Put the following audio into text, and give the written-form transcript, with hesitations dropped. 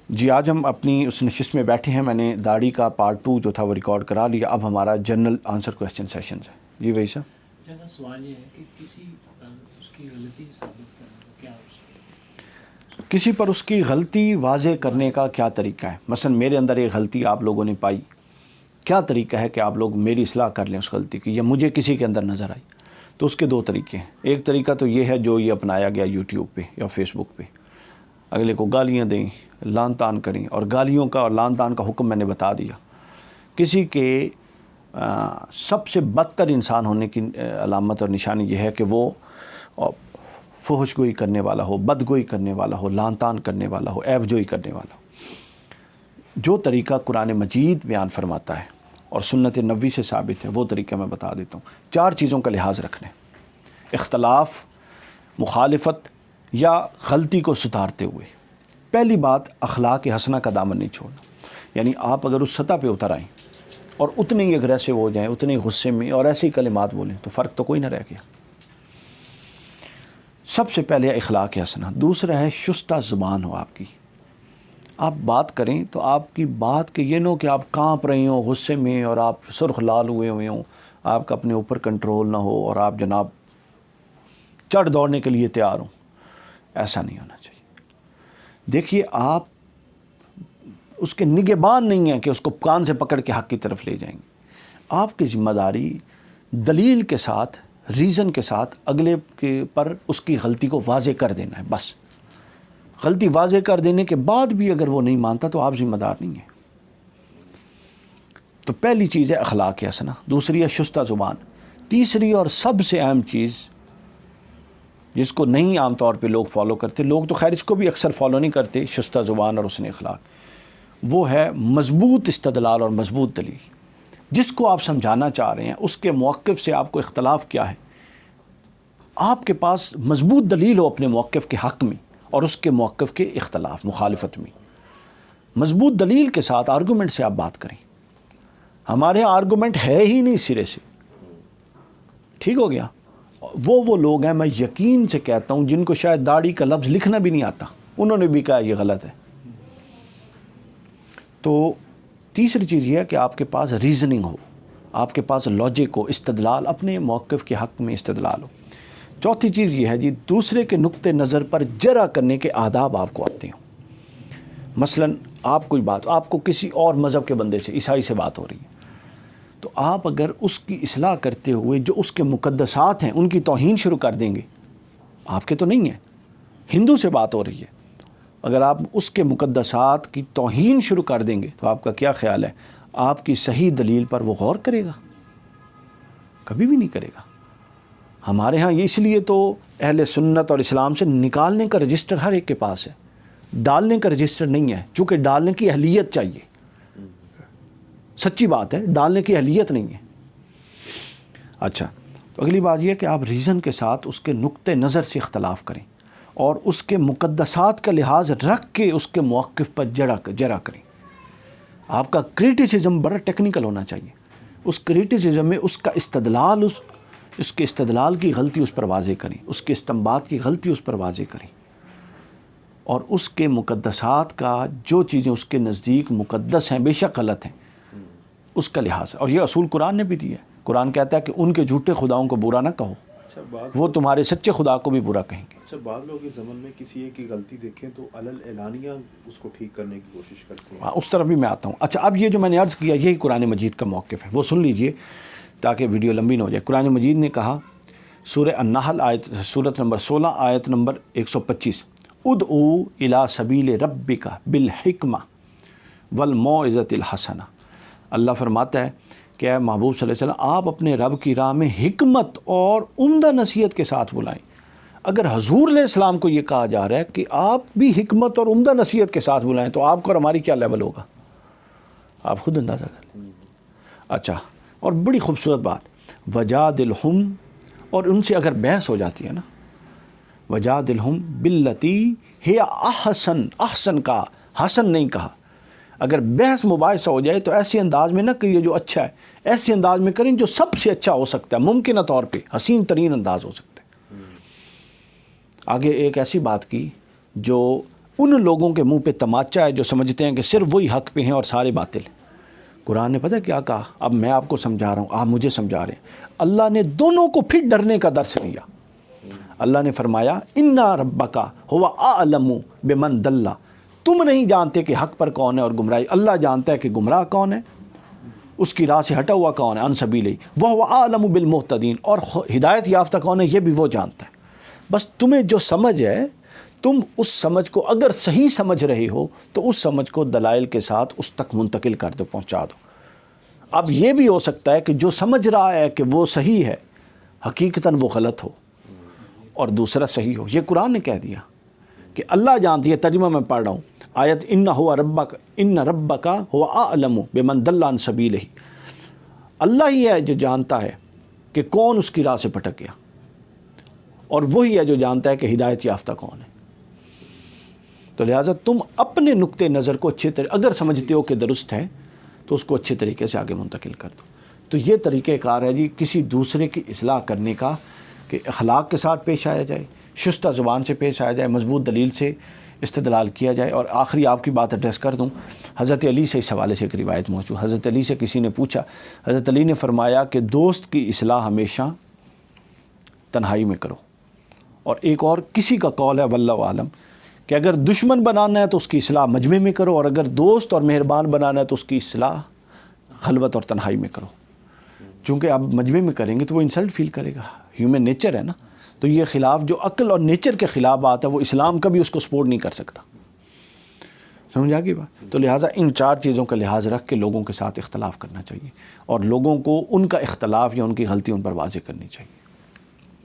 جی آج ہم اپنی اس نشست میں بیٹھے ہیں. میں نے داڑھی کا پارٹ 2 جو تھا وہ ریکارڈ کرا لیا. اب ہمارا جنرل آنسر کویشچن سیشنز ہے. جی بھائی صاحب. جیسا سوال یہ ہے کہ کسی پر اس کی غلطی ثابت کرنا کیا ہو کسی پر اس کی غلطی واضح کرنے کا کیا طریقہ ہے؟ مثلا میرے اندر ایک غلطی آپ لوگوں نے پائی، کیا طریقہ ہے کہ آپ لوگ میری اصلاح کر لیں اس غلطی کی، یا مجھے کسی کے اندر نظر آئی؟ تو اس کے 2 طریقے ہیں. ایک طریقہ تو یہ ہے جو یہ اپنایا گیا یوٹیوب پہ یا فیس بک پہ، اگلے کو گالیاں دیں، لعن طعن کریں. اور گالیوں کا اور لعن طعن کا حکم میں نے بتا دیا. کسی کے سب سے بدتر انسان ہونے کی علامت اور نشانی یہ ہے کہ وہ فحش گوئی کرنے والا ہو، بدگوئی کرنے والا ہو، لعن طعن کرنے والا ہو، عیب جوئی کرنے والا ہو. جو طریقہ قرآن مجید بیان فرماتا ہے اور سنت نبوی سے ثابت ہے وہ طریقہ میں بتا دیتا ہوں. 4 چیزوں کا لحاظ رکھنے: اختلاف، مخالفت یا غلطی کو ستارتے ہوئے. پہلی بات، اخلاق حسنہ کا دامن نہیں چھوڑنا. یعنی آپ اگر اس سطح پہ اتر آئیں اور اتنے ہی اگریسو ہو جائیں، اتنے ہی غصے میں اور ایسے ہی کلمات بولیں تو فرق تو کوئی نہ رہ گیا. سب سے پہلے اخلاق حسنہ. دوسرا ہے شستہ زبان ہو آپ کی. آپ بات کریں تو آپ کی بات کہ یہ نہ ہو کہ آپ کانپ رہے ہوں غصے میں اور آپ سرخ لال ہوئے ہوں، آپ کا اپنے اوپر کنٹرول نہ ہو اور آپ جناب چڑھ دوڑنے کے لیے تیار ہوں. ایسا نہیں ہونا چاہیے. دیکھیے آپ اس کے نگہبان نہیں ہیں کہ اس کو کان سے پکڑ کے حق کی طرف لے جائیں گے. آپ کی ذمہ داری دلیل کے ساتھ، ریزن کے ساتھ اگلے کے پر اس کی غلطی کو واضح کر دینا ہے. بس غلطی واضح کر دینے کے بعد بھی اگر وہ نہیں مانتا تو آپ ذمہ دار نہیں ہیں. تو پہلی چیز ہے اخلاق حسنہ. دوسری ہے شستہ زبان. تیسری اور سب سے اہم چیز جس کو نہیں عام طور پہ لوگ فالو کرتے، لوگ تو خیر اس کو بھی اکثر فالو نہیں کرتے، شستہ زبان اور حسن اخلاق، وہ ہے مضبوط استدلال اور مضبوط دلیل. جس کو آپ سمجھانا چاہ رہے ہیں اس کے موقف سے آپ کو اختلاف کیا ہے، آپ کے پاس مضبوط دلیل ہو اپنے موقف کے حق میں اور اس کے موقف کے اختلاف مخالفت میں. مضبوط دلیل کے ساتھ آرگومنٹ سے آپ بات کریں. ہمارے یہاں آرگومنٹ ہے ہی نہیں سرے سے. ٹھیک ہو گیا. وہ لوگ ہیں، میں یقین سے کہتا ہوں، جن کو شاید داڑھی کا لفظ لکھنا بھی نہیں آتا، انہوں نے بھی کہا یہ غلط ہے. تو تیسری چیز یہ ہے کہ آپ کے پاس ریزننگ ہو، آپ کے پاس لاجک ہو، استدلال، اپنے موقف کے حق میں استدلال ہو. چوتھی چیز یہ ہے جی، دوسرے کے نقطہ نظر پر جرح کرنے کے آداب آپ کو آتے ہوں. مثلا آپ کوئی بات، آپ کو کسی اور مذہب کے بندے سے، عیسائی سے بات ہو رہی ہے، تو آپ اگر اس کی اصلاح کرتے ہوئے جو اس کے مقدسات ہیں ان کی توہین شروع کر دیں گے، آپ کے تو نہیں ہیں، ہندو سے بات ہو رہی ہے، اگر آپ اس کے مقدسات کی توہین شروع کر دیں گے تو آپ کا کیا خیال ہے آپ کی صحیح دلیل پر وہ غور کرے گا؟ کبھی بھی نہیں کرے گا. ہمارے ہاں یہ اس لیے تو اہل سنت اور اسلام سے نکالنے کا رجسٹر ہر ایک کے پاس ہے، ڈالنے کا رجسٹر نہیں ہے، چونکہ ڈالنے کی اہلیت چاہیے. سچی بات ہے، ڈالنے کی اہلیت نہیں ہے. اچھا، تو اگلی بات یہ ہے کہ آپ ریزن کے ساتھ اس کے نقطہ نظر سے اختلاف کریں اور اس کے مقدسات کا لحاظ رکھ کے اس کے موقف پر جرح کریں. آپ کا کریٹیسزم بڑا ٹیکنیکل ہونا چاہیے. اس کریٹیسزم میں اس کا استدلال، اس کے استدلال کی غلطی اس پر واضح کریں، اس کے استنباط کی غلطی اس پر واضح کریں، اور اس کے مقدسات کا جو چیزیں اس کے نزدیک مقدس ہیں، بے شک غلط ہیں، اس کا لحاظ. اور یہ اصول قرآن نے بھی دیا ہے. قرآن کہتا ہے کہ ان کے جھوٹے خداؤں کو برا نہ کہو، وہ تمہارے سچے خدا کو بھی برا کہیں گے. اچھا، بعض لوگ اس زمن میں کسی ایک کی غلطی دیکھیں تو علل اعلانیہ اس کو ٹھیک کرنے کی کوشش کرتے ہیں. اس طرف بھی میں آتا ہوں. اچھا، اب یہ جو میں نے عرض کیا یہی قرآن مجید کا موقف ہے، وہ سن لیجئے تاکہ ویڈیو لمبی نہ ہو جائے. قرآن مجید نے کہا، سورہ النحل سورت نمبر 16 آیت نمبر 125، ادعو الی سبیل ربک بالحکمہ والموعظۃ الحسنہ. اللہ فرماتا ہے کہ اے محبوب صلی اللہ علیہ وسلم، آپ اپنے رب کی راہ میں حکمت اور عمدہ نصیحت کے ساتھ بلائیں. اگر حضور علیہ السلام کو یہ کہا جا رہا ہے کہ آپ بھی حکمت اور عمدہ نصیحت کے ساتھ بلائیں، تو آپ کو اور ہماری کیا لیول ہوگا؟ آپ خود اندازہ کر لیں. اچھا، اور بڑی خوبصورت بات، وجادلہم، اور ان سے اگر بحث ہو جاتی ہے نا، وجادلہم باللتی ہی احسن، احسن کا حسن نہیں کہا. اگر بحث مباحثہ ہو جائے تو ایسے انداز میں نہ کریے جو اچھا ہے، ایسے انداز میں کریں جو سب سے اچھا ہو سکتا ہے، ممکنہ طور پہ حسین ترین انداز ہو سکتا ہے. آگے ایک ایسی بات کی جو ان لوگوں کے منہ پہ تماچا ہے جو سمجھتے ہیں کہ صرف وہی حق پہ ہیں اور سارے باطل ہیں۔ قرآن نے پتہ کیا کہا؟ اب میں آپ کو سمجھا رہا ہوں، آپ مجھے سمجھا رہے ہیں۔ اللہ نے دونوں کو پھر ڈرنے کا درس دیا۔ اللہ نے فرمایا اِنَّ رَبَّكَ هُوَ أَعْلَمُ بِمَنْ ضَلَّ، تم نہیں جانتے کہ حق پر کون ہے اور گمراہی، اللہ جانتا ہے کہ گمراہ کون ہے، اس کی راہ سے ہٹا ہوا کون ہے، عن سبیلہ، وَهُوَ أَعْلَمُ بِالْمُهْتَدِينَ، اور ہدایت یافتہ کون ہے یہ بھی وہ جانتا ہے۔ بس تمہیں جو سمجھ ہے، تم اس سمجھ کو اگر صحیح سمجھ رہے ہو تو اس سمجھ کو دلائل کے ساتھ اس تک منتقل کر دو، پہنچا دو۔ اب یہ بھی ہو سکتا ہے کہ جو سمجھ رہا ہے کہ وہ صحیح ہے، حقیقتاً وہ غلط ہو اور دوسرا صحیح ہو۔ یہ قرآن نے کہہ دیا کہ اللہ جانتی ہے۔ ترجمہ میں پڑھ رہا ہوں آیت، اِنَّ رَبَّكَ هُوَ أَعْلَمُ بِمَنْ ضَلَّ عَنْ سَبِيلِهِ، اللہ ہی ہے جو جانتا ہے کہ کون اس کی راہ سے بھٹک گیا، اور وہی ہے جو جانتا ہے کہ ہدایت یافتہ کون ہے۔ تو لہٰذا تم اپنے نقطۂ نظر کو اچھے طریقے، اگر سمجھتے ہو کہ درست ہے تو اس کو اچھے طریقے سے آگے منتقل کر دو۔ تو یہ طریقہ کار ہے جی کسی دوسرے کی اصلاح کرنے کا، کہ اخلاق کے ساتھ پیش آیا جائے، شستہ زبان سے پیش آیا جائے، مضبوط دلیل سے استدلال کیا جائے۔ اور آخری آپ کی بات ایڈریس کر دوں، حضرت علی سے اس حوالے سے ایک روایت موجود۔ حضرت علی سے کسی نے پوچھا، حضرت علی نے فرمایا کہ دوست کی اصلاح ہمیشہ تنہائی میں کرو۔ اور ایک اور کسی کا قول ہے واللہ عالم کہ اگر دشمن بنانا ہے تو اس کی اصلاح مجمع میں کرو، اور اگر دوست اور مہربان بنانا ہے تو اس کی اصلاح خلوت اور تنہائی میں کرو۔ چونکہ آپ مجمع میں کریں گے تو وہ انسلٹ فیل کرے گا، ہیومن نیچر ہے نا۔ تو یہ خلاف جو عقل اور نیچر کے خلاف بات ہے، وہ اسلام کبھی اس کو سپورٹ نہیں کر سکتا۔ سمجھ آ گئی بات؟ تو لہٰذا ان چار چیزوں کا لحاظ رکھ کے لوگوں کے ساتھ اختلاف کرنا چاہیے، اور لوگوں کو ان کا اختلاف یا ان کی غلطی ان پر واضح کرنی چاہیے۔